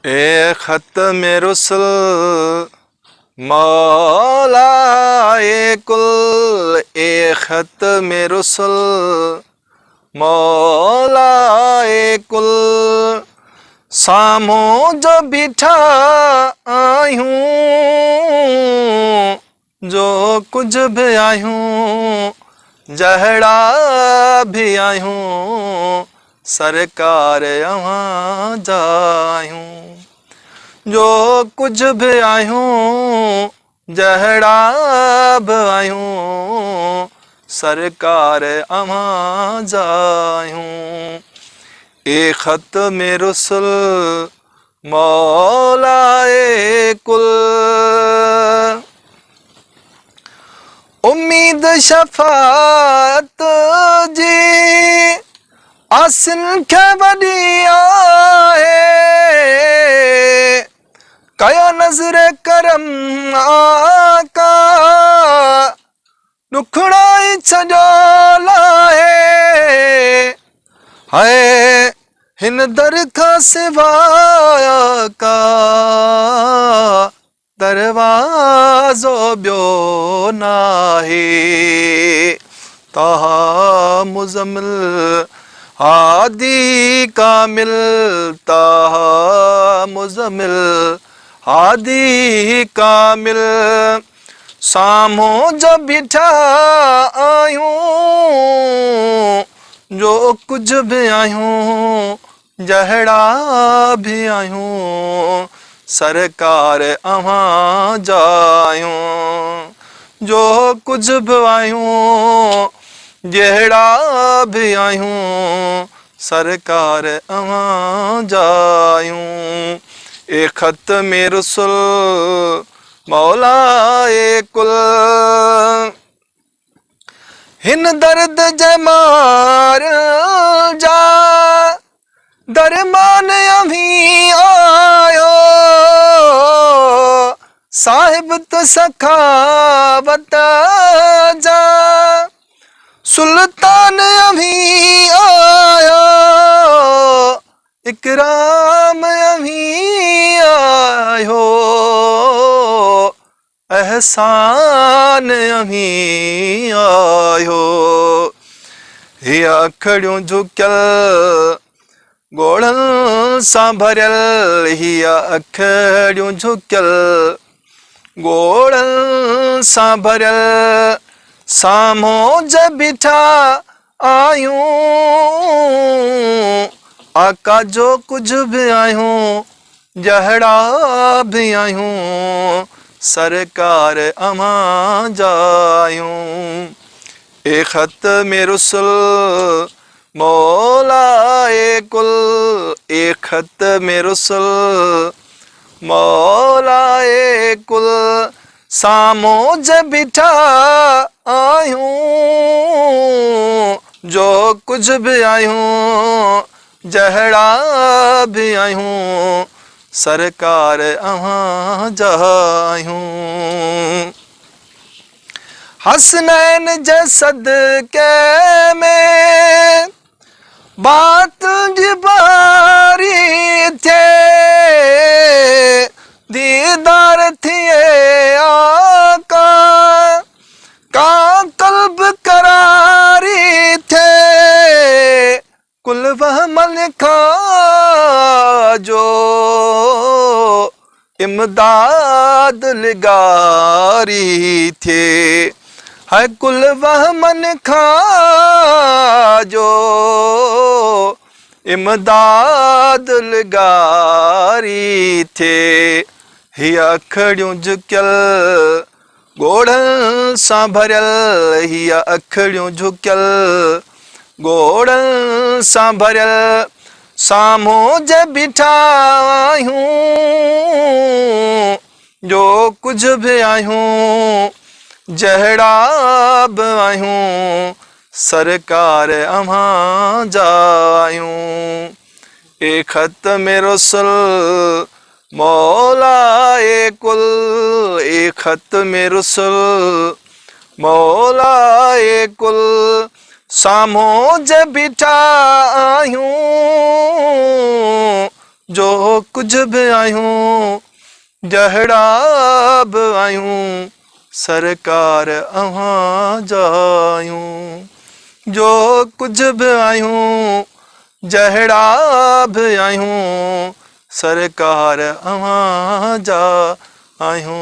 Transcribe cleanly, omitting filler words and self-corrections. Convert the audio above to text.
ए ख़त्म रुसल मौलाए कुल, ए ख़त्म रुसल मौलाए कुल, सामो जो बिठा आयूं, जो कुछ भी आयूं, जहड़ा भी आयूं, सरकार अवां जायूं। जो कुछ भी आयूं, जहड़ा भी आयूं, सरकार अवां जायूं। ए ख़त्म रुसल मौलाए कुल, उम्मीद शफात जी आसिन खे वॾी आहे, कयो नज़र करम आका, ॾुखड़ाई छॾो लाहे। हाय हिन दर खां सिवाय का दरवाज़ो ॿियो नाहे। ताहा मुज़म्मिल हादी कामिल, ताहा मुज़म्मिल हादी कामिल, साम्हूं जो बीठा आयूं, जो कुछ भी आयूं, जहड़ा भी आयूं, सरकार अवां जायूं। जो कुछ भी आयूं, जहड़ा भी आयूं, सरकार अवां जायूं। ए ख़त्म रुसल मौलाए कुल, हिन दर्द जमार जा दरमान अभी आयो, साहिब तो सखावत जा सुल्तान अभी आयो, इकराम अभी आयो, एहसान अभी आयो। हे अखड़ियूं झुकियल गोड़न सां भरियल, हिया अखड़ियूं झुकियल गोड़न सां भरियल, साम्हूं जे बीठा आयूं, आका जो कुछ भी आयूं, जहड़ा भी आयूं, सरकार अवां जायूं। ए ख़त्म रुसल मौलाए कुल, ए ख़त्म रुसल मौलाए कुल, साम्हूं जे बीठा आयूं, जो कुछ भी आयूं, जहड़ा भी आयूं, सरकार अवां जायूं। हसनैन जे सदके में बात जी बारी थे, दीदार थिए आका का कल्ब करारी थे, कुल वह मन खा जो इमदाद लिगारी थे। है कुल वह मन खा जो इमदाद लिगारी थे। ही अखड़ियूं झुकियल गोड़न सां भरियल, ही अखड़ियूं झुकियल गोड़न सां भरियल, साम्हूं जे बीठा आयूं, जो कुछ भी आयूं, जहड़ा भी आयूं, सरकार अवां जायूं। ए ख़त्म रुसल मौलाए कुल, ए ख़त्म रुसल मौलाए कुल, साम्हूं जे बीठा आयूं, जो कुछ भी आयूं जहड़ा बि आयूं सरकार अव्हां जायूं। जो कुछ भी आयूं जहड़ा भी आयूं सरकार अव्हां जा आयूं।